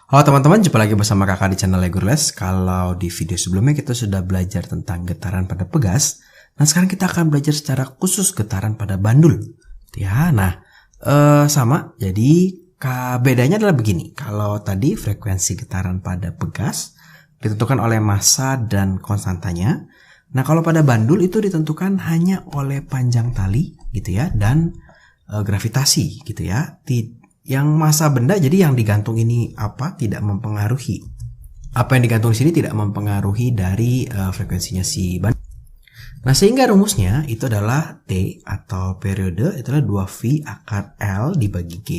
Halo teman-teman, jumpa lagi bersama kakak di channel Lego Les. Kalau di video sebelumnya kita sudah belajar tentang getaran pada pegas. Nah sekarang kita akan belajar secara khusus getaran pada bandul. Ya, nah sama. Jadi bedanya adalah begini. Kalau tadi frekuensi getaran pada pegas ditentukan oleh massa dan konstantanya. Nah kalau pada bandul itu ditentukan hanya oleh panjang tali gitu ya, dan gravitasi gitu ya. Yang massa benda, jadi yang digantung ini apa tidak mempengaruhi. Apa yang digantung di sini tidak mempengaruhi dari frekuensinya si bandul. Nah sehingga rumusnya itu adalah T atau periode itu adalah 2V akar L dibagi G,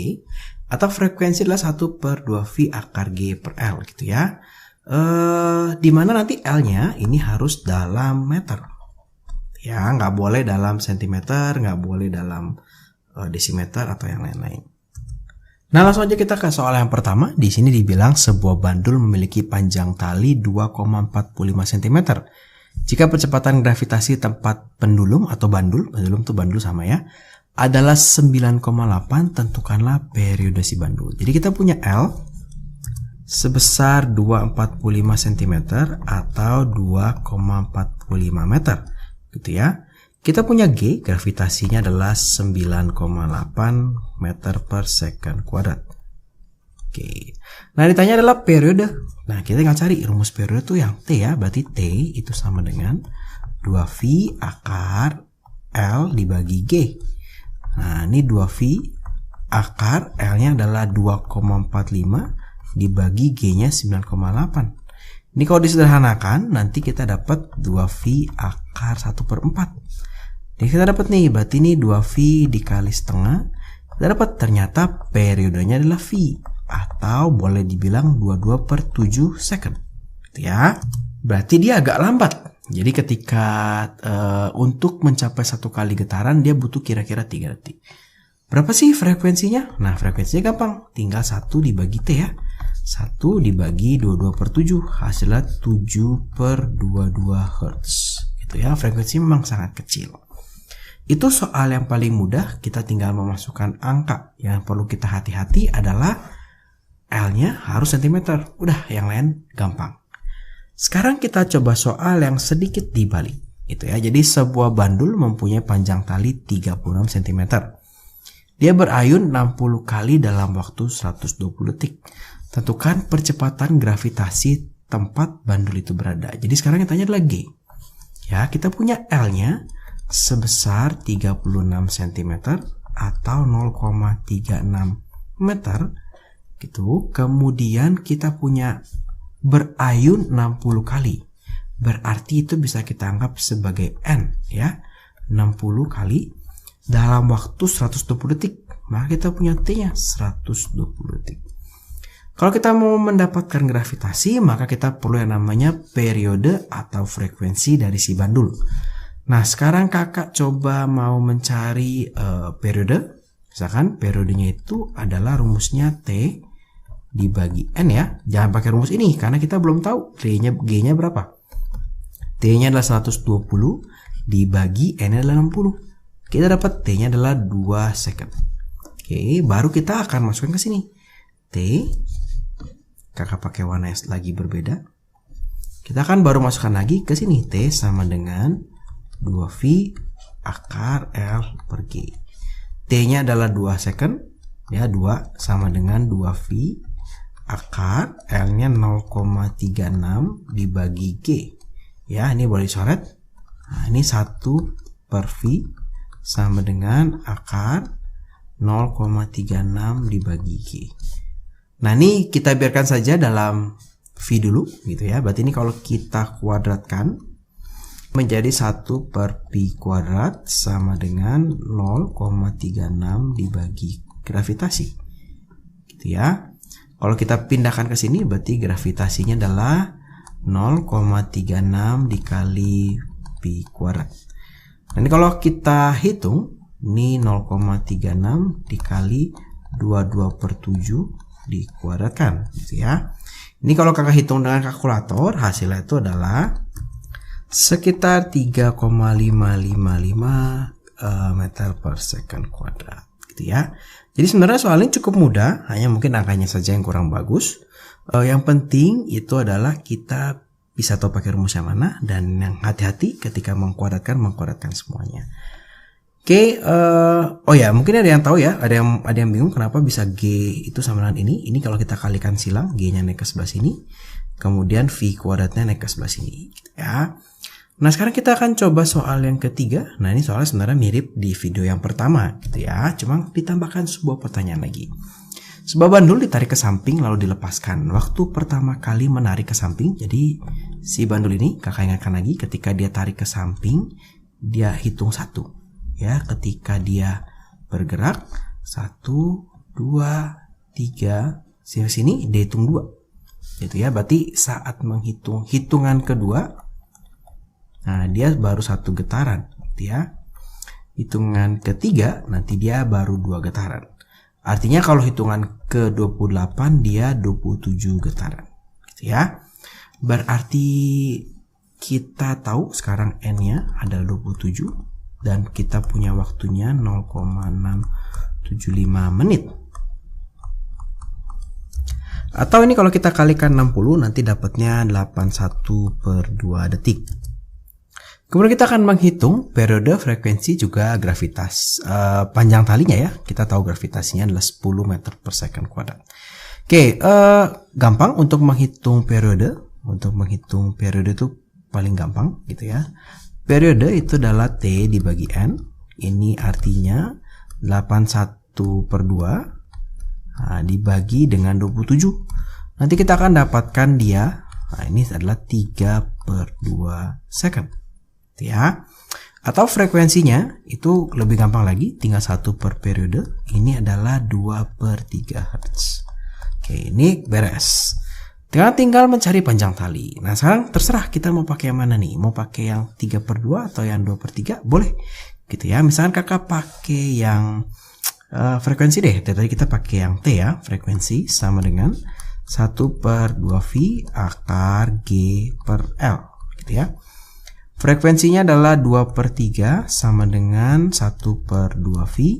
atau frekuensi adalah 1/2V akar G per L gitu ya. Dimana nanti L-nya ini harus dalam meter. Ya, nggak boleh dalam sentimeter, nggak boleh dalam desimeter atau yang lain-lain. Nah langsung aja kita ke soal yang pertama. Di sini dibilang sebuah bandul memiliki panjang tali 2,45 cm. Jika percepatan gravitasi tempat pendulum atau bandul tuh bandul sama ya, adalah 9,8, tentukanlah periode si bandul. Jadi kita punya L sebesar 2,45 cm atau 2,45 meter gitu ya. Kita punya G, gravitasinya adalah 9,8 meter per second kuadrat. Oke. Nah ditanya adalah periode. Nah kita tinggal cari rumus periode tuh yang T ya. Berarti T itu sama dengan 2V akar L dibagi G. Nah ini 2V akar L-nya adalah 2,45 dibagi G-nya 9,8. Ini kalau disederhanakan nanti kita dapat 2V akar 1/4. Jadi kita dapat nih, berarti ini 2V dikali setengah. Kita dapat ternyata periodenya adalah V, atau boleh dibilang 22/7 second. Gitu ya. Berarti dia agak lambat. Jadi ketika untuk mencapai satu kali getaran dia butuh kira-kira 3 detik. Berapa sih frekuensinya? Nah frekuensinya gampang, tinggal 1 dibagi T ya. 1 dibagi 22/7, hasilnya 7/22 Hz. Gitu ya, frekuensi memang sangat kecil. Itu soal yang paling mudah, kita tinggal memasukkan angka. Yang perlu kita hati-hati adalah L-nya harus cm. Udah, yang lain gampang. Sekarang kita coba soal yang sedikit dibalik. Itu ya. Jadi sebuah bandul mempunyai panjang tali 36 cm. Dia berayun 60 kali dalam waktu 120 detik. Tentukan percepatan gravitasi tempat bandul itu berada. Jadi sekarang yang tanya adalah G. Ya, kita punya L-nya sebesar 36 cm atau 0,36 meter gitu. Kemudian kita punya berayun 60 kali. Berarti itu bisa kita anggap sebagai N ya. 60 kali dalam waktu 120 detik. Maka kita punya T-nya 120 detik. Kalau kita mau mendapatkan gravitasi, maka kita perlu yang namanya periode atau frekuensi dari si bandul. Nah sekarang kakak coba mau mencari periode. Misalkan periodenya itu adalah rumusnya T dibagi N ya. Jangan pakai rumus ini karena kita belum tahu G-nya berapa. T-nya adalah 120 dibagi N adalah 60. Kita dapat T-nya adalah 2 second. Oke, baru kita akan masukkan ke sini. T, kakak pakai warna yang lagi berbeda. Kita akan baru masukkan lagi ke sini. T sama dengan 2V akar L per G. T-nya adalah 2 second. Ya, 2 sama dengan 2V akar L-nya 0,36 dibagi G. Ya, ini boleh dicoret. Nah, ini 1/V sama dengan akar 0,36 dibagi G. Nah, ini kita biarkan saja dalam V dulu gitu ya. Berarti ini kalau kita kuadratkan menjadi 1/pi kuadrat sama dengan 0,36 dibagi gravitasi. Gitu ya. Kalau kita pindahkan ke sini berarti gravitasinya adalah 0,36 dikali pi kuadrat. Nah, ini kalau kita hitung ini 0,36 dikali 22/7 dikuadratkan gitu ya. Ini kalau kakak hitung dengan kalkulator hasilnya itu adalah sekitar 3,555 meter per second kuadrat gitu ya. Jadi sebenarnya soal ini cukup mudah, hanya mungkin angkanya saja yang kurang bagus. Yang penting itu adalah kita bisa tahu pakai rumus yang mana, dan yang hati-hati ketika mengkuadratkan semuanya. Oke, oh ya, mungkin ada yang tahu ya, ada yang bingung kenapa bisa G itu sama dengan ini. Ini kalau kita kalikan silang, G-nya naik ke sebelah sini, kemudian V kuadratnya naik ke sebelah sini, gitu ya. Nah, sekarang kita akan coba soal yang ketiga. Nah, ini soalnya sebenarnya mirip di video yang pertama, gitu ya. Cuma ditambahkan sebuah pertanyaan lagi. Sebuah bandul ditarik ke samping lalu dilepaskan. Waktu pertama kali menarik ke samping, jadi si bandul ini, kakak ingatkan lagi, ketika dia tarik ke samping, dia hitung 1. Ya, ketika dia bergerak 1, 2, 3, sini dia hitung 2. Gitu ya, berarti saat menghitung hitungan kedua, nah, dia baru 1 getaran, gitu ya. Hitungan ketiga, nanti dia baru 2 getaran. Artinya kalau hitungan ke-28, dia 27 getaran, gitu ya. Berarti kita tahu sekarang N-nya adalah 27, dan kita punya waktunya 0,675 menit. Atau ini kalau kita kalikan 60, nanti dapatnya 81/2 detik. Kemudian kita akan menghitung periode, frekuensi, juga gravitas. Panjang talinya ya, kita tahu gravitasinya adalah 10 meter per second kuadrat. Oke, gampang untuk menghitung periode. Untuk menghitung periode itu paling gampang gitu ya. Periode itu adalah T dibagi N. Ini artinya 81/2 dibagi dengan 27. Nanti kita akan dapatkan dia, nah ini adalah 3/2 second. Ya, atau frekuensinya itu lebih gampang lagi, tinggal 1 per periode. Ini adalah 2/3 Hz. Oke, ini beres. Tinggal mencari panjang tali. Nah, sekarang terserah kita mau pakai yang mana nih. Mau pakai yang 3/2 atau yang 2/3, boleh. Gitu ya. Misalkan kakak pakai yang frekuensi deh. Tadi kita pakai yang T ya. Frekuensi sama dengan 1/2V akar G per L. Gitu ya. Frekuensinya adalah 2/3 sama dengan 1/2V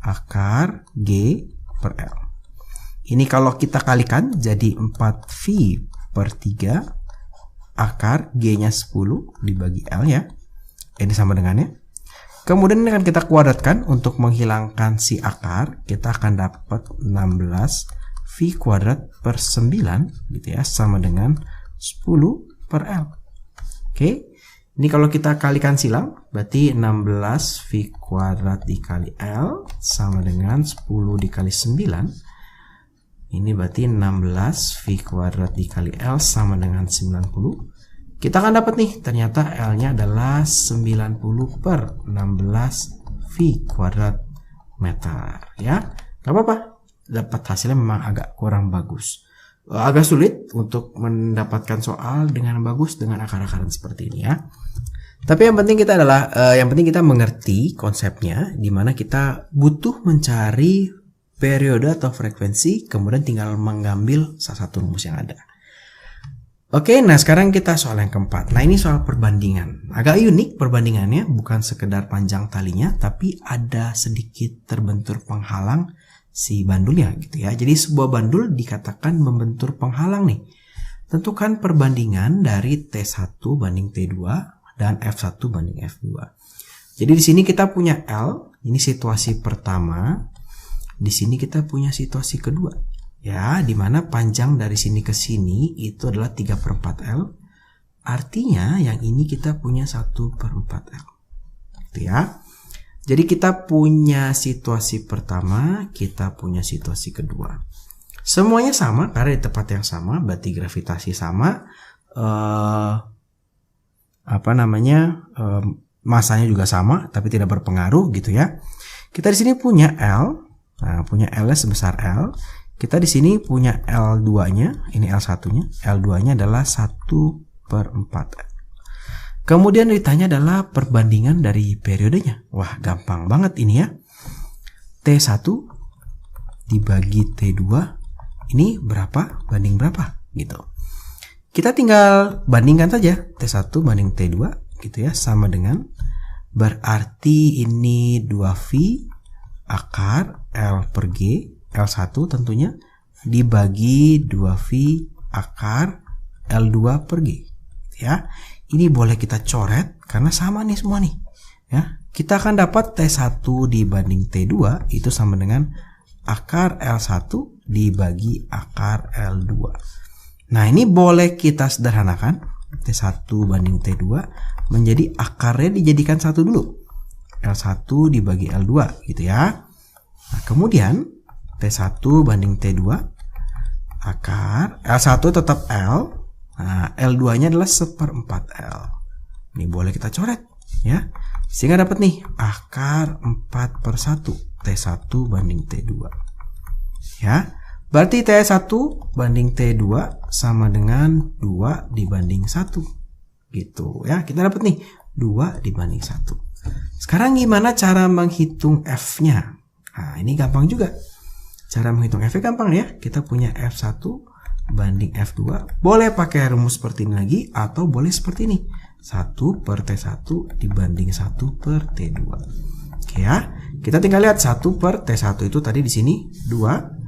akar G per L. Ini kalau kita kalikan jadi 4V/3 akar G-nya 10 dibagi L ya. Ini sama dengannya. Kemudian ini akan kita kuadratkan untuk menghilangkan si akar. Kita akan dapat 16V²/9 gitu ya, sama dengan 10/L. Oke. Ini kalau kita kalikan silang, berarti 16V² dikali L sama dengan 10 dikali 9. Ini berarti 16V² dikali L sama dengan 90. Kita akan dapat nih, ternyata L-nya adalah 90/16V². Ya, gak apa-apa. Dapat hasilnya memang agak kurang bagus. Agak sulit untuk mendapatkan soal dengan bagus dengan akar-akaran seperti ini ya. Tapi yang penting kita mengerti konsepnya, di mana kita butuh mencari periode atau frekuensi, kemudian tinggal mengambil salah satu rumus yang ada. Oke, nah sekarang kita soal yang keempat. Nah, ini soal perbandingan. Agak unik perbandingannya, bukan sekedar panjang talinya, tapi ada sedikit terbentur penghalang si bandulnya gitu ya. Jadi sebuah bandul dikatakan membentur penghalang nih. Tentukan perbandingan dari T1 banding T2 dan F1 banding F2. Jadi di sini kita punya L, ini situasi pertama. Di sini kita punya situasi kedua. Ya, di mana panjang dari sini ke sini itu adalah 3/4 L. Artinya yang ini kita punya 1/4 L. Gitu ya. Jadi kita punya situasi pertama, kita punya situasi kedua. Semuanya sama karena di tempat yang sama, berarti gravitasi sama, masanya juga sama, tapi tidak berpengaruh gitu ya. Kita di sini punya L, nah punya L sebesar L. Kita di sini punya L2-nya, ini L1-nya, L2-nya adalah 1/4 L. Kemudian ditanya adalah perbandingan dari periodenya. Wah, gampang banget ini ya. T1 dibagi T2 ini berapa banding berapa gitu. Kita tinggal bandingkan saja T1 banding T2 gitu ya, sama dengan berarti ini 2V akar L per G, L1 tentunya, dibagi 2V akar L2 per G. Ya, ini boleh kita coret karena sama nih semua nih. Ya, kita akan dapat T1 dibanding T2 itu sama dengan akar L1 dibagi akar L2. Nah, ini boleh kita sederhanakan. T1 banding T2 menjadi akarnya dijadikan 1 dulu. L1 dibagi L2 gitu ya. Nah, kemudian T1 banding T2 akar L1 tetap L. Nah, L2 nya adalah 1/4 L. Ini boleh kita coret ya. Sehingga dapat nih akar 4/1 T1 banding T2. Ya. Berarti T1 banding T2 sama dengan 2 dibanding 1. Gitu ya. Kita dapat nih 2 dibanding 1. Sekarang gimana cara menghitung F-nya? Nah, ini gampang juga. Cara menghitung F-nya gampang ya. Kita punya F1 banding F2. Boleh pakai rumus seperti ini lagi atau boleh seperti ini. 1 per T1 dibanding 1 per T2. Oke ya. Kita tinggal lihat 1 per T1 itu tadi di sini 2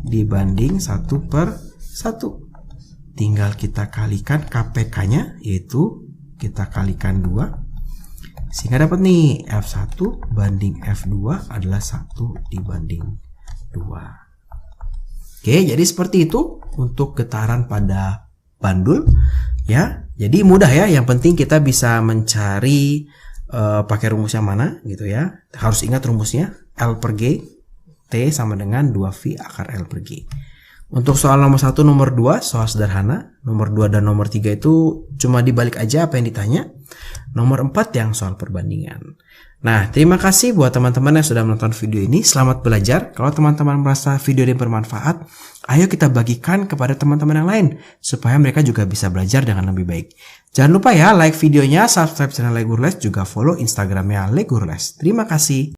dibanding 1 per 1. Tinggal kita kalikan KPK-nya, yaitu kita kalikan 2. Sehingga dapat nih F1 banding F2 adalah 1 dibanding 2. Oke, jadi seperti itu untuk getaran pada bandul ya. Jadi mudah ya, yang penting kita bisa mencari pakai rumus yang mana gitu ya. Harus ingat rumusnya L per G, T sama dengan 2V akar L per G. Untuk soal nomor 1, nomor 2 soal sederhana. Nomor 2 dan nomor 3 itu cuma dibalik aja apa yang ditanya. Nomor 4 yang soal perbandingan. Nah, terima kasih buat teman-teman yang sudah menonton video ini. Selamat belajar. Kalau teman-teman merasa video ini bermanfaat, ayo kita bagikan kepada teman-teman yang lain supaya mereka juga bisa belajar dengan lebih baik. Jangan lupa ya, like videonya, subscribe channel Legurles, juga follow Instagramnya Legurles. Terima kasih.